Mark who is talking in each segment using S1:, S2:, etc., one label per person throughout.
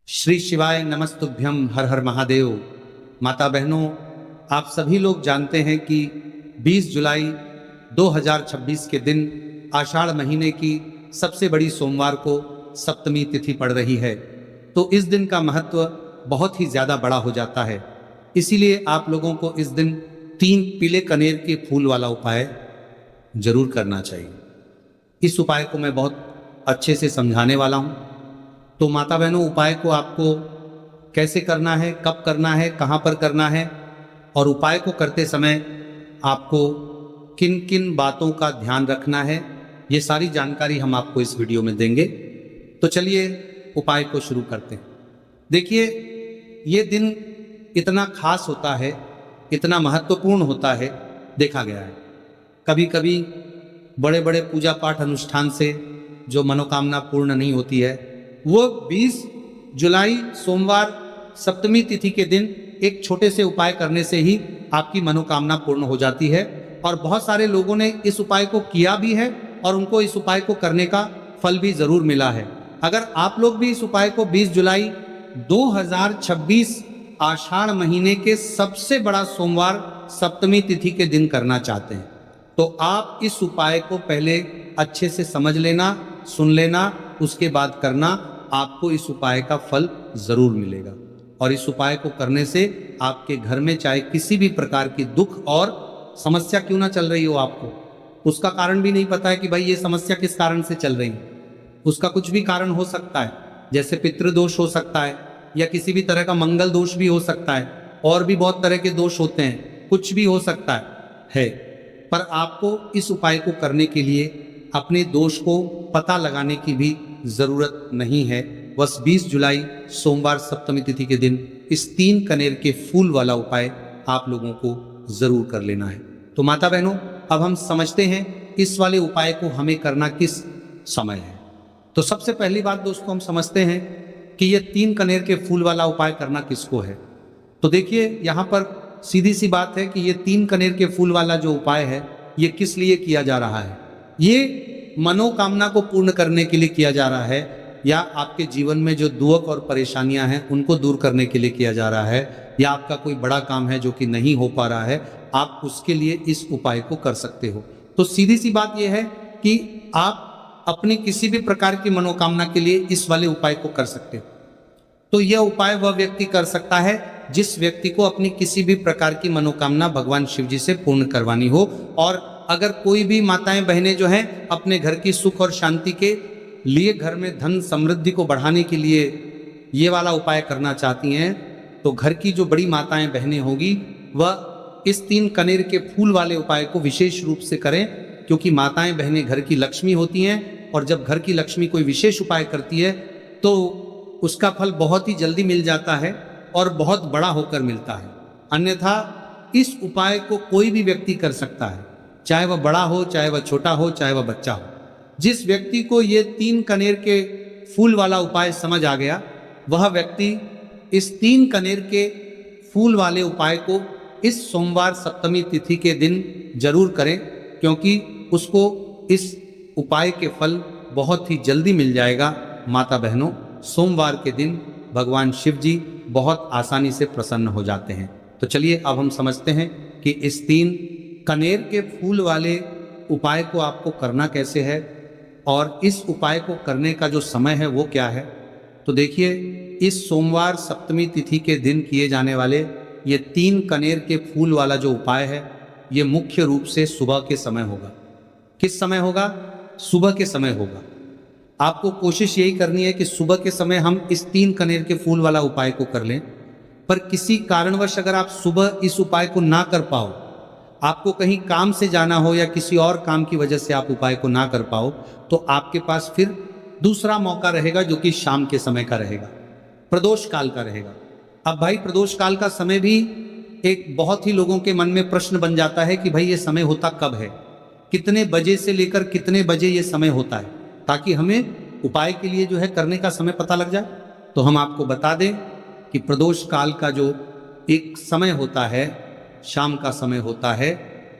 S1: श्री शिवाय नमस्तुभ्यम हर हर महादेव। माता बहनों, आप सभी लोग जानते हैं कि 20 जुलाई 2026 के दिन आषाढ़ महीने की सबसे बड़ी सोमवार को सप्तमी तिथि पड़ रही है। तो इस दिन का महत्व बहुत ही ज़्यादा बड़ा हो जाता है। इसीलिए आप लोगों को इस दिन 3 पीले कनेर के फूल वाला उपाय जरूर करना चाहिए। इस उपाय को मैं बहुत अच्छे से समझाने वाला हूँ। तो माता बहनों, उपाय को आपको कैसे करना है, कब करना है, कहाँ पर करना है और उपाय को करते समय आपको किन किन बातों का ध्यान रखना है, ये सारी जानकारी हम आपको इस वीडियो में देंगे। तो चलिए उपाय को शुरू करते हैं। देखिए, ये दिन इतना खास होता है, इतना महत्वपूर्ण होता है, देखा गया है कभी कभी बड़े बड़े पूजा पाठ अनुष्ठान से जो मनोकामना पूर्ण नहीं होती है, वो 20 जुलाई सोमवार सप्तमी तिथि के दिन एक छोटे से उपाय करने से ही आपकी मनोकामना पूर्ण हो जाती है। और बहुत सारे लोगों ने इस उपाय को किया भी है और उनको इस उपाय को करने का फल भी जरूर मिला है। अगर आप लोग भी इस उपाय को 20 जुलाई 2026 आषाढ़ महीने के सबसे बड़ा सोमवार सप्तमी तिथि के दिन करना चाहते हैं, तो आप इस उपाय को पहले अच्छे से समझ लेना, सुन लेना, उसके बाद करना। आपको इस उपाय का फल जरूर मिलेगा। और इस उपाय को करने से आपके घर में चाहे किसी भी प्रकार की दुख और समस्या क्यों ना चल रही हो, आपको उसका कारण भी नहीं पता है कि भाई ये समस्या किस कारण से चल रही है। उसका कुछ भी कारण हो सकता है, जैसे पितृदोष हो सकता है या किसी भी तरह का मंगल दोष भी हो सकता है, और भी बहुत तरह के दोष होते हैं, कुछ भी हो सकता है। पर आपको इस उपाय को करने के लिए अपने दोष को पता लगाने की भी जरूरत नहीं है। बस 20 जुलाई सोमवार सप्तमी तिथि के दिन इस 3 कनेर के फूल वाला उपाय आप लोगों को जरूर कर लेना है। तो माता बहनों, अब हम समझते हैं इस वाले उपाय को हमें करना किस समय है। तो सबसे पहली बात दोस्तों, हम समझते हैं कि ये 3 कनेर के फूल वाला उपाय करना किसको है। तो देखिए, यहाँ पर सीधी सी बात है कि ये 3 कनेर के फूल वाला जो उपाय है, ये किस लिए किया जा रहा है। ये मनोकामना को पूर्ण करने के लिए किया जा रहा है, या आपके जीवन में जो दुख और परेशानियां हैं उनको दूर करने के लिए किया जा रहा है, या आपका कोई बड़ा काम है जो कि नहीं हो पा रहा है, आप उसके लिए इस उपाय को कर सकते हो। तो सीधी सी बात यह है कि आप अपनी किसी भी प्रकार की मनोकामना के लिए इस वाले उपाय को कर सकते हो। तो यह उपाय वह व्यक्ति कर सकता है जिस व्यक्ति को अपनी किसी भी प्रकार की मनोकामना भगवान शिव जी से पूर्ण करवानी हो। और अगर कोई भी माताएं बहनें जो हैं अपने घर की सुख और शांति के लिए, घर में धन समृद्धि को बढ़ाने के लिए ये वाला उपाय करना चाहती हैं, तो घर की जो बड़ी माताएं बहनें होगी वह इस 3 कनेर के फूल वाले उपाय को विशेष रूप से करें, क्योंकि माताएं बहनें घर की लक्ष्मी होती हैं। और जब घर की लक्ष्मी कोई विशेष उपाय करती है तो उसका फल बहुत ही जल्दी मिल जाता है और बहुत बड़ा होकर मिलता है। अन्यथा इस उपाय को कोई भी व्यक्ति कर सकता है, चाहे वह बड़ा हो, चाहे वह छोटा हो, चाहे वह बच्चा हो। जिस व्यक्ति को ये 3 कनेर के फूल वाला उपाय समझ आ गया, वह व्यक्ति इस 3 कनेर के फूल वाले उपाय को इस सोमवार सप्तमी तिथि के दिन जरूर करें, क्योंकि उसको इस उपाय के फल बहुत ही जल्दी मिल जाएगा। माता बहनों, सोमवार के दिन भगवान शिव जी बहुत आसानी से प्रसन्न हो जाते हैं। तो चलिए अब हम समझते हैं कि इस 3 कनेर के फूल वाले उपाय को आपको करना कैसे है और इस उपाय को करने का जो समय है वो क्या है। तो देखिए, इस सोमवार सप्तमी तिथि के दिन किए जाने वाले ये 3 कनेर के फूल वाला जो उपाय है, ये मुख्य रूप से सुबह के समय होगा। किस समय होगा? सुबह के समय होगा। आपको कोशिश यही करनी है कि सुबह के समय हम इस 3 कनेर के फूल वाला उपाय को कर लें। पर किसी कारणवश अगर आप सुबह इस उपाय को ना कर पाओ, आपको कहीं काम से जाना हो या किसी और काम की वजह से आप उपाय को ना कर पाओ, तो आपके पास फिर दूसरा मौका रहेगा, जो कि शाम के समय का रहेगा, प्रदोष काल का रहेगा। अब भाई, प्रदोष काल का समय भी एक बहुत ही लोगों के मन में प्रश्न बन जाता है कि भाई ये समय होता कब है, कितने बजे से लेकर कितने बजे ये समय होता है, ताकि हमें उपाय के लिए जो है करने का समय पता लग जाए। तो हम आपको बता दें कि प्रदोष काल का जो एक समय होता है, शाम का समय होता है,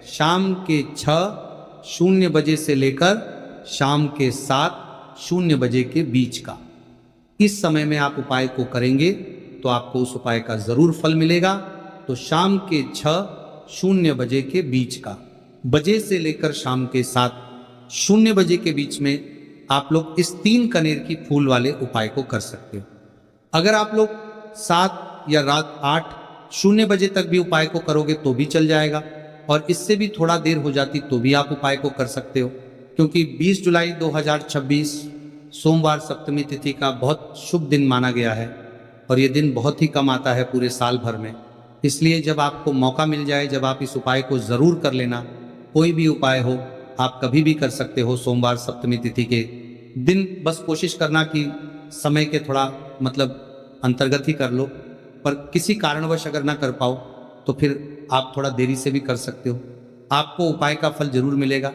S1: शाम के 6:00 बजे से लेकर शाम के 7:00 बजे के बीच का, इस समय में आप उपाय को करेंगे तो आपको उस उपाय का जरूर फल मिलेगा। तो शाम के 6:00 बजे के बीच का, बजे से लेकर शाम के 7:00 बजे के बीच में आप लोग इस 3 कनेर की फूल वाले उपाय को कर सकते हो। अगर आप लोग 7 या रात 8:00 बजे तक भी उपाय को करोगे तो भी चल जाएगा, और इससे भी थोड़ा देर हो जाती तो भी आप उपाय को कर सकते हो, क्योंकि 20 जुलाई 2026 सोमवार सप्तमी तिथि का बहुत शुभ दिन माना गया है, और ये दिन बहुत ही कम आता है पूरे साल भर में। इसलिए जब आपको मौका मिल जाए, जब आप इस उपाय को ज़रूर कर लेना। कोई भी उपाय हो आप कभी भी कर सकते हो सोमवार सप्तमी तिथि के दिन। बस कोशिश करना कि समय के थोड़ा अंतर्गत ही कर लो, पर किसी कारणवश अगर ना कर पाओ तो फिर आप थोड़ा देरी से भी कर सकते हो, आपको उपाय का फल जरूर मिलेगा।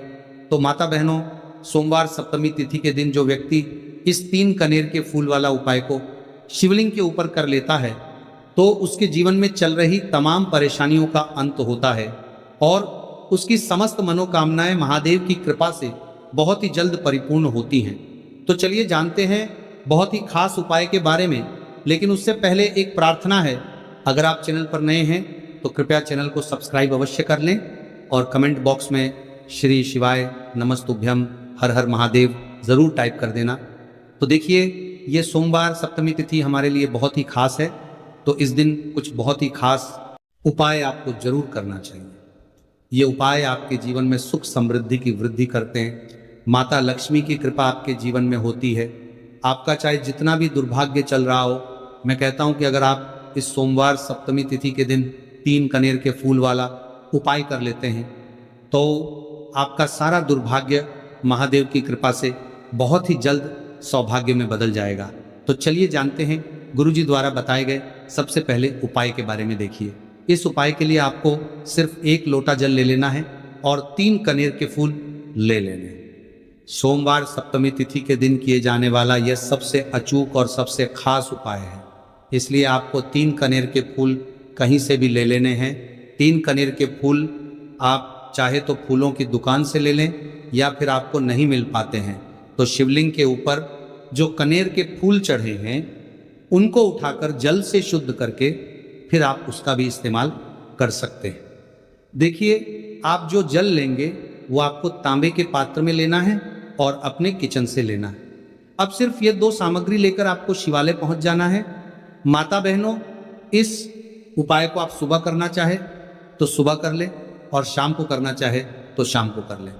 S1: तो माता बहनों, सोमवार सप्तमी तिथि के दिन जो व्यक्ति इस 3 कनेर के फूल वाला उपाय को शिवलिंग के ऊपर कर लेता है तो उसके जीवन में चल रही तमाम परेशानियों का अंत होता है, और उसकी समस्त मनोकामनाएं महादेव की कृपा से बहुत ही जल्द परिपूर्ण होती हैं। तो चलिए जानते हैं बहुत ही खास उपाय के बारे में, लेकिन उससे पहले एक प्रार्थना है। अगर आप चैनल पर नए हैं तो कृपया चैनल को सब्सक्राइब अवश्य कर लें, और कमेंट बॉक्स में श्री शिवाय नमस्तुभ्यम हर हर महादेव ज़रूर टाइप कर देना। तो देखिए, ये सोमवार सप्तमी तिथि हमारे लिए बहुत ही खास है, तो इस दिन कुछ बहुत ही खास उपाय आपको जरूर करना चाहिए। ये उपाय आपके जीवन में सुख समृद्धि की वृद्धि करते हैं। माता लक्ष्मी की कृपा आपके जीवन में होती है। आपका चाहे जितना भी दुर्भाग्य चल रहा हो, मैं कहता हूँ कि अगर आप इस सोमवार सप्तमी तिथि के दिन 3 कनेर के फूल वाला उपाय कर लेते हैं तो आपका सारा दुर्भाग्य महादेव की कृपा से बहुत ही जल्द सौभाग्य में बदल जाएगा। तो चलिए जानते हैं गुरुजी द्वारा बताए गए सबसे पहले उपाय के बारे में। देखिए, इस उपाय के लिए आपको सिर्फ 1 लोटा जल ले लेना है और 3 कनेर के फूल ले लेने हैं। सोमवार सप्तमी तिथि के दिन किए जाने वाला यह सबसे अचूक और सबसे खास उपाय है, इसलिए आपको 3 कनेर के फूल कहीं से भी ले लेने हैं। 3 कनेर के फूल आप चाहे तो फूलों की दुकान से ले लें, या फिर आपको नहीं मिल पाते हैं तो शिवलिंग के ऊपर जो कनेर के फूल चढ़े हैं उनको उठाकर जल से शुद्ध करके फिर आप उसका भी इस्तेमाल कर सकते हैं। देखिए, आप जो जल लेंगे वो आपको तांबे के पात्र में लेना है और अपने किचन से लेना है। अब सिर्फ ये 2 सामग्री लेकर आपको शिवालय पहुंच जाना है। माता बहनों, इस उपाय को आप सुबह करना चाहे तो सुबह कर ले, और शाम को करना चाहे तो शाम को कर ले।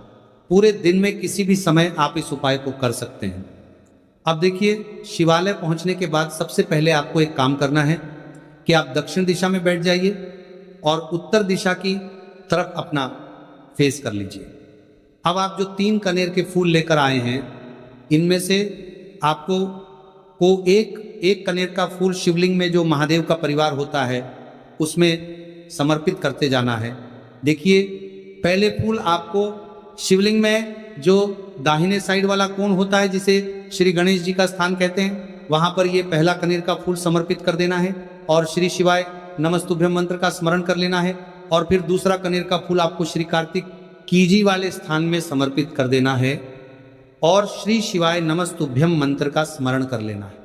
S1: पूरे दिन में किसी भी समय आप इस उपाय को कर सकते हैं। अब देखिए, शिवालय पहुंचने के बाद सबसे पहले आपको एक काम करना है कि आप दक्षिण दिशा में बैठ जाइए और उत्तर दिशा की तरफ अपना फेस कर लीजिए। अब आप जो 3 कनेर के फूल लेकर आए हैं, इनमें से आपको एक कनेर का फूल शिवलिंग में जो महादेव का परिवार होता है उसमें समर्पित करते जाना है। देखिए, पहले फूल आपको शिवलिंग में जो दाहिने साइड वाला कोण होता है, जिसे श्री गणेश जी का स्थान कहते हैं, वहां पर ये पहला कनेर का फूल समर्पित कर देना है और श्री शिवाय नमस्तुभ्यम मंत्र का स्मरण कर लेना है। और फिर दूसरा कनेर का फूल आपको श्री कार्तिक कीजी वाले स्थान में समर्पित कर देना है और श्री शिवाय नमस्तुभ्यम मंत्र का स्मरण कर लेना है।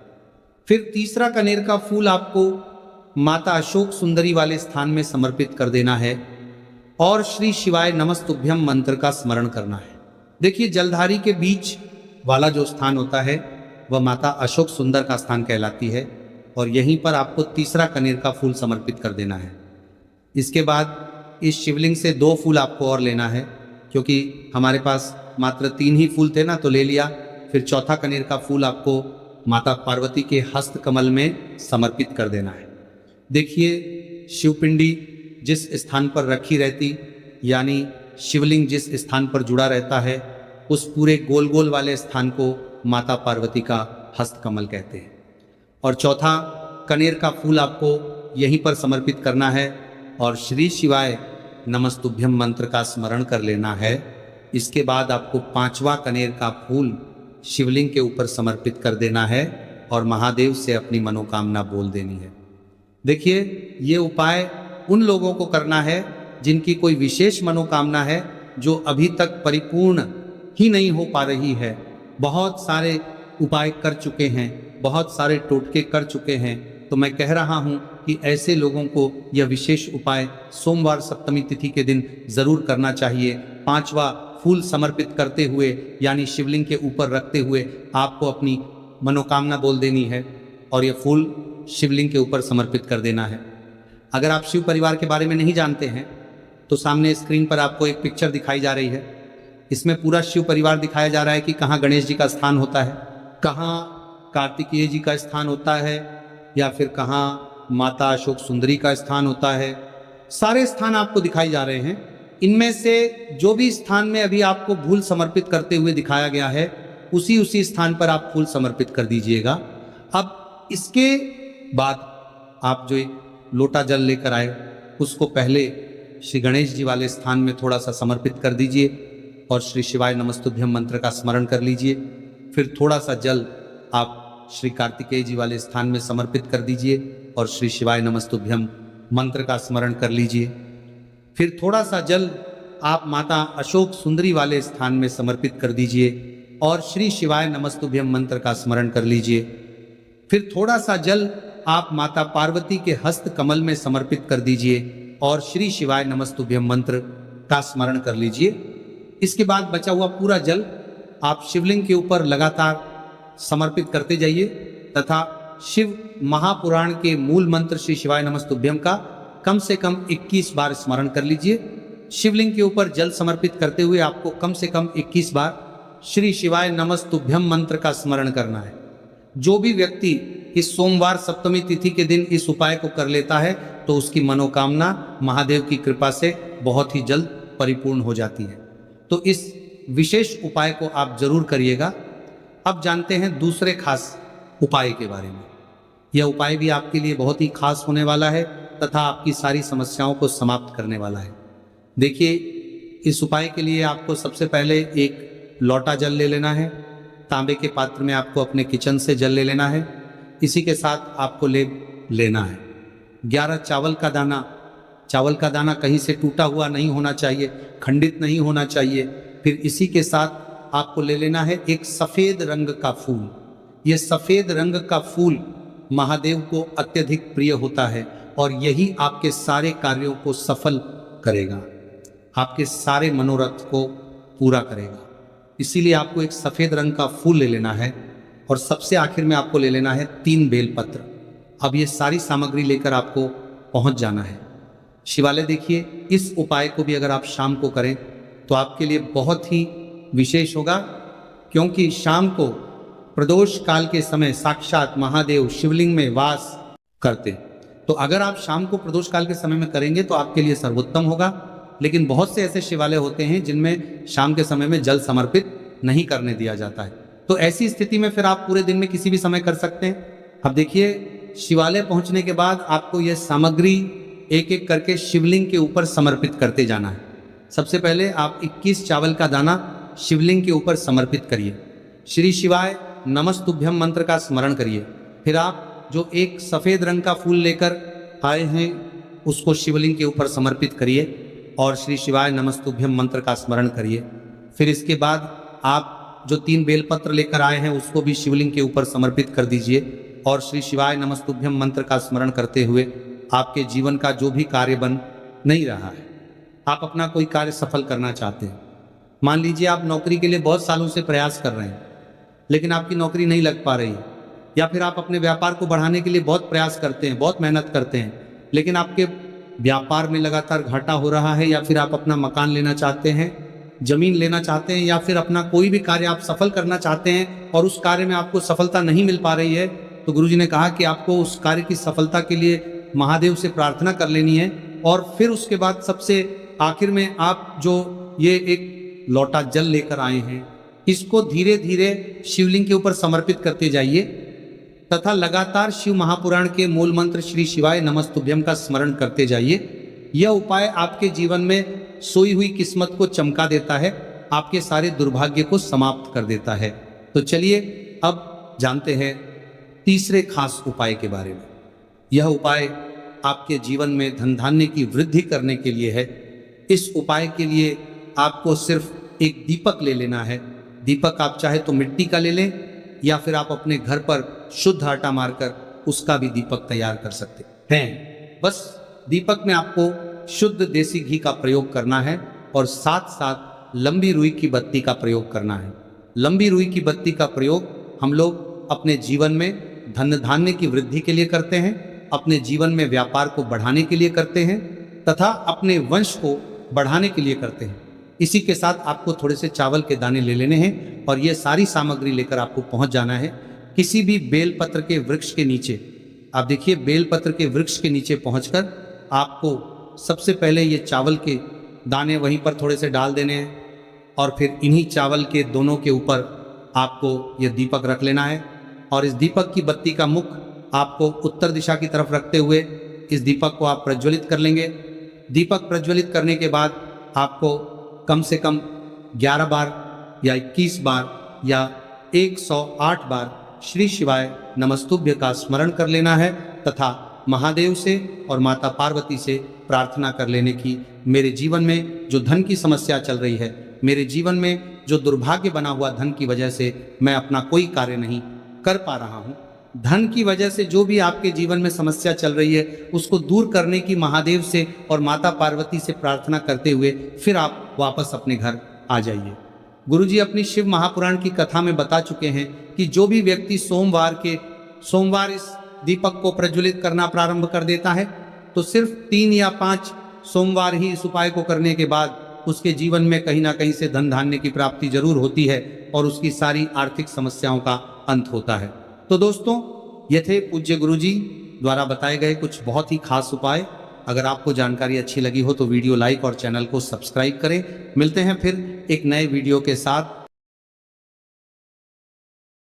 S1: फिर तीसरा कनेर का फूल आपको माता अशोक सुंदरी वाले स्थान में समर्पित कर देना है और श्री शिवाय नमस्तुभ्यम मंत्र का स्मरण करना है। देखिए, जलधारी के बीच वाला जो स्थान होता है वह माता अशोक सुंदर का स्थान कहलाती है, और यहीं पर आपको तीसरा कनेर का फूल समर्पित कर देना है। इसके बाद इस शिवलिंग से 2 फूल आपको और लेना है, क्योंकि हमारे पास मात्र 3 ही फूल थे ना, तो ले लिया। फिर चौथा कनेर का फूल आपको माता पार्वती के हस्त कमल में समर्पित कर देना है। देखिए, शिवपिंडी जिस स्थान पर रखी रहती, यानी शिवलिंग जिस स्थान पर जुड़ा रहता है, उस पूरे गोल गोल वाले स्थान को माता पार्वती का हस्त कमल कहते हैं। और चौथा कनेर का फूल आपको यहीं पर समर्पित करना है और श्री शिवाय नमस्तुभ्यम मंत्र का स्मरण कर लेना है। इसके बाद आपको 5वां कनेर का फूल शिवलिंग के ऊपर समर्पित कर देना है और महादेव से अपनी मनोकामना बोल देनी है। देखिए, ये उपाय उन लोगों को करना है जिनकी कोई विशेष मनोकामना है जो अभी तक परिपूर्ण ही नहीं हो पा रही है। बहुत सारे उपाय कर चुके हैं बहुत सारे टोटके कर चुके हैं, तो मैं कह रहा हूं कि ऐसे लोगों को यह विशेष उपाय सोमवार सप्तमी तिथि के दिन जरूर करना चाहिए। 5वां फूल समर्पित करते हुए यानी शिवलिंग के ऊपर रखते हुए आपको अपनी मनोकामना बोल देनी है और यह फूल शिवलिंग के ऊपर समर्पित कर देना है। अगर आप शिव परिवार के बारे में नहीं जानते हैं तो सामने स्क्रीन पर आपको एक पिक्चर दिखाई जा रही है। इसमें पूरा शिव परिवार दिखाया जा रहा है कि कहाँ गणेश जी का स्थान होता है, कहाँ कार्तिकेय जी का स्थान होता है, या फिर कहाँ माता अशोक सुंदरी का स्थान होता है। सारे स्थान आपको दिखाई जा रहे हैं। इनमें से जो भी स्थान में अभी आपको फूल समर्पित करते हुए दिखाया गया है उसी स्थान पर आप फूल समर्पित कर दीजिएगा। अब इसके बाद आप जो एक लोटा जल लेकर आए उसको पहले श्री गणेश जी वाले स्थान में थोड़ा सा समर्पित कर दीजिए और श्री शिवाय नमस्तुभ्यम मंत्र का स्मरण कर लीजिए। फिर थोड़ा सा जल आप श्री कार्तिकेय जी वाले स्थान में समर्पित कर दीजिए और श्री शिवाय नमस्तुभ्यम मंत्र का स्मरण कर लीजिए। फिर थोड़ा सा जल आप माता अशोक सुंदरी वाले स्थान में समर्पित कर दीजिए और श्री शिवाय नमस्तुभ्यम मंत्र का स्मरण कर लीजिए। फिर थोड़ा सा जल आप माता पार्वती के हस्त कमल में समर्पित कर दीजिए और श्री शिवाय नमस्तुभ्यम मंत्र का स्मरण कर लीजिए। इसके बाद बचा हुआ पूरा जल आप शिवलिंग के ऊपर लगातार समर्पित करते जाइए तथा शिव महापुराण के मूल मंत्र श्री शिवाय नमस्तुभ्यम का कम से कम 21 बार स्मरण कर लीजिए। शिवलिंग के ऊपर जल समर्पित करते हुए आपको कम से कम 21 बार श्री शिवाय नमस्तुभ्यम मंत्र का स्मरण करना है। जो भी व्यक्ति इस सोमवार सप्तमी तिथि के दिन इस उपाय को कर लेता है तो उसकी मनोकामना महादेव की कृपा से बहुत ही जल्द परिपूर्ण हो जाती है। तो इस विशेष उपाय को आप जरूर करिएगा। अब जानते हैं दूसरे खास उपाय के बारे में। यह उपाय भी आपके लिए बहुत ही खास होने वाला है तथा आपकी सारी समस्याओं को समाप्त करने वाला है। देखिए, इस उपाय के लिए आपको सबसे पहले एक लोटा जल ले लेना है। तांबे के पात्र में आपको अपने किचन से जल ले लेना है। इसी के साथ आपको लेना है 11 चावल का दाना। चावल का दाना कहीं से टूटा हुआ नहीं होना चाहिए, खंडित नहीं होना चाहिए। फिर इसी के साथ आपको ले लेना है एक सफ़ेद रंग का फूल। यह सफ़ेद रंग का फूल महादेव को अत्यधिक प्रिय होता है और यही आपके सारे कार्यों को सफल करेगा, आपके सारे मनोरथ को पूरा करेगा। इसीलिए आपको एक सफ़ेद रंग का फूल ले लेना है और सबसे आखिर में आपको ले लेना है 3 बेलपत्र। अब ये सारी सामग्री लेकर आपको पहुंच जाना है शिवालय। देखिए, इस उपाय को भी अगर आप शाम को करें तो आपके लिए बहुत ही विशेष होगा, क्योंकि शाम को प्रदोष काल के समय साक्षात महादेव शिवलिंग में वास करते। तो अगर आप शाम को प्रदोष काल के समय में करेंगे तो आपके लिए सर्वोत्तम होगा। लेकिन बहुत से ऐसे शिवालय होते हैं जिनमें शाम के समय में जल समर्पित नहीं करने दिया जाता है, तो ऐसी स्थिति में फिर आप पूरे दिन में किसी भी समय कर सकते हैं। अब देखिए, शिवालय पहुंचने के बाद आपको यह सामग्री एक एक करके शिवलिंग के ऊपर समर्पित करते जाना है। सबसे पहले आप 21 चावल का दाना शिवलिंग के ऊपर समर्पित करिए। श्री शिवाय नमस्तुभ्यम मंत्र का स्मरण करिए। फिर आप जो एक सफ़ेद रंग का फूल लेकर आए हैं उसको शिवलिंग के ऊपर समर्पित करिए और श्री शिवाय नमस्तुभ्यम मंत्र का स्मरण करिए। फिर इसके बाद आप जो 3 बेलपत्र लेकर आए हैं उसको भी शिवलिंग के ऊपर समर्पित कर दीजिए और श्री शिवाय नमस्तुभ्यम मंत्र का स्मरण करते हुए आपके जीवन का जो भी कार्य बन नहीं रहा है, आप अपना कोई कार्य सफल करना चाहते हैं। मान लीजिए आप नौकरी के लिए बहुत सालों से प्रयास कर रहे हैं लेकिन आपकी नौकरी नहीं लग पा रही है, या फिर आप अपने व्यापार को बढ़ाने के लिए बहुत प्रयास करते हैं, बहुत मेहनत करते हैं, लेकिन आपके व्यापार में लगातार घाटा हो रहा है, या फिर आप अपना मकान लेना चाहते हैं, जमीन लेना चाहते हैं, या फिर अपना कोई भी कार्य आप सफल करना चाहते हैं और उस कार्य में आपको सफलता नहीं मिल पा रही है, तो गुरुजी ने कहा कि आपको उस कार्य की सफलता के लिए महादेव से प्रार्थना कर लेनी है। और फिर उसके बाद सबसे आखिर में आप जो ये एक लोटा जल लेकर आए हैं इसको धीरे धीरे शिवलिंग के ऊपर समर्पित करते जाइए तथा लगातार शिव महापुराण के मूल मंत्र श्री शिवाय नमस्तुभ्यम का स्मरण करते जाइए। यह उपाय आपके जीवन में सोई हुई किस्मत को चमका देता है, आपके सारे दुर्भाग्य को समाप्त कर देता है। तो चलिए अब जानते हैं तीसरे खास उपाय के बारे में। यह उपाय आपके जीवन में धन धान्य की वृद्धि करने के लिए है। इस उपाय के लिए आपको सिर्फ एक दीपक ले लेना है। दीपक आप चाहे तो मिट्टी का ले लें या फिर आप अपने घर पर शुद्ध आटा मारकर उसका भी दीपक तैयार कर सकते हैं। बस दीपक में आपको शुद्ध देसी घी का प्रयोग करना है और साथ साथ लंबी रुई की बत्ती का प्रयोग करना है। लंबी रुई की बत्ती का प्रयोग हम लोग अपने जीवन में धन धान्य की वृद्धि के लिए करते हैं, अपने जीवन में व्यापार को बढ़ाने के लिए करते हैं तथा अपने वंश को बढ़ाने के लिए करते हैं। इसी के साथ आपको थोड़े से चावल के दाने ले लेने हैं और ये सारी सामग्री लेकर आपको पहुंच जाना है किसी भी बेलपत्र के वृक्ष के नीचे। आप देखिए, बेलपत्र के वृक्ष के नीचे पहुंचकर आपको सबसे पहले ये चावल के दाने वहीं पर थोड़े से डाल देने हैं और फिर इन्हीं चावल के दोनों के ऊपर आपको यह दीपक रख लेना है और इस दीपक की बत्ती का मुख आपको उत्तर दिशा की तरफ रखते हुए इस दीपक को आप प्रज्वलित कर लेंगे। दीपक प्रज्वलित करने के बाद आपको कम से कम 11 बार या 21 बार या 108 बार श्री शिवाय नमस्तुभ्य का स्मरण कर लेना है तथा महादेव से और माता पार्वती से प्रार्थना कर लेने की, मेरे जीवन में जो धन की समस्या चल रही है, मेरे जीवन में जो दुर्भाग्य बना हुआ धन की वजह से मैं अपना कोई कार्य नहीं कर पा रहा हूँ, धन की वजह से जो भी आपके जीवन में समस्या चल रही है उसको दूर करने की महादेव से और माता पार्वती से प्रार्थना करते हुए फिर आप वापस अपने घर आ जाइए। गुरुजी अपनी शिव महापुराण की कथा में बता चुके हैं कि जो भी व्यक्ति सोमवार इस दीपक को प्रज्वलित करना प्रारंभ कर देता है तो सिर्फ 3 या 5 सोमवार ही इस उपाय को करने के बाद उसके जीवन में कहीं ना कहीं से धन धान्य की प्राप्ति जरूर होती है और उसकी सारी आर्थिक समस्याओं का अंत होता है। तो दोस्तों, ये थे पूज्य गुरुजी द्वारा बताए गए कुछ बहुत ही खास उपाय। अगर आपको जानकारी अच्छी लगी हो तो वीडियो लाइक और चैनल को सब्सक्राइब करें। मिलते हैं फिर एक नए वीडियो के साथ।